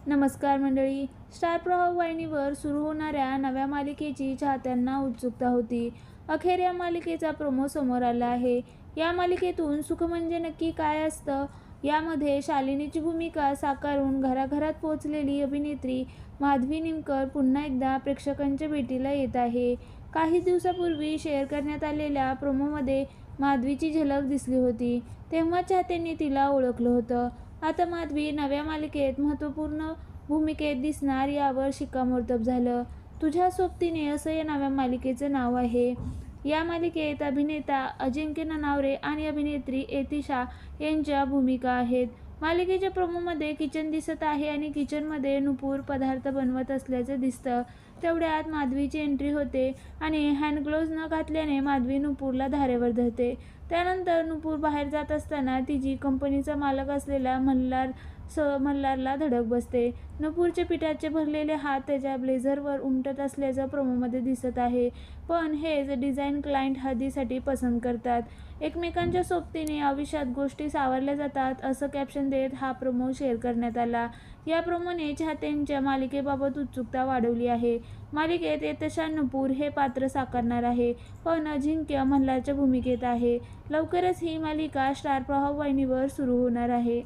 नमस्कार मंडळी. स्टार प्रवाह वाहिनीवर सुरू होणाऱ्या नव्या मालिकेची चाहत्यांना उत्सुकता होती. अखेर या मालिकेचा प्रोमो समोर आला आहे. या मालिकेतून सुख म्हणजे नक्की काय असतं? यामध्ये शालिनीची भूमिका साकारून घराघरात पोहोचलेली अभिनेत्री माधवी निमकर पुन्हा एकदा प्रेक्षकांच्या भेटीला येत आहे. काही दिवसापूर्वी शेअर करण्यात आलेल्या प्रोमोमध्ये माधवीची झलक दिसली होती. तेव्हा चाहत्यांनी तिला ओळखलं होतं. आता माधवी नव्या मालिकेत महत्त्वपूर्ण भूमिकेत दिसणार यावर शिक्कामोर्तब झालं. तुझ्या सोबतीने असं या नव्या मालिकेचं नाव आहे. या मालिकेत अभिनेता अजिंक्य ननावरे आणि अभिनेत्री एतिशा यांच्या भूमिका आहेत. मालिकेच्या प्रोमोमध्ये किचन दिसत आहे आणि किचनमध्ये नुपूर पदार्थ बनवत असल्याचं दिसतं. तेवढ्यात माधवीची एंट्री होते आणि हँडग्लोव्ज न घातल्याने माधवी नुपूरला धारेवर धरते. त्यानंतर नुपूर बाहेर जात असताना तिची कंपनीचा मालक असलेला मल्हारला धडक बसते. नुपूरचे पिठाचे भरलेले हात त्याच्या ब्लेझरवर उमटत असल्याचं प्रोमोमध्ये दिसत आहे. पण हेच डिझाईन क्लायंट हळदीसाठी पसंत करतात. एकमेकांच्या सोबतीने आयुष्यात गोष्टी सावरल्या जातात असं कॅप्शन देत हा प्रोमो शेअर करण्यात आला. या प्रोमोने चाहत्यांच्या मालिकेबाबत उत्सुकता वाढवली आहे. मालिकेत एतिशा नुपूर हे पात्र साकारणार आहे, पण अजिंक्य मल्हारच्या भूमिकेत आहे. लवकरच ही मालिका स्टार प्रवाह वाहिनीवर सुरू होणार आहे.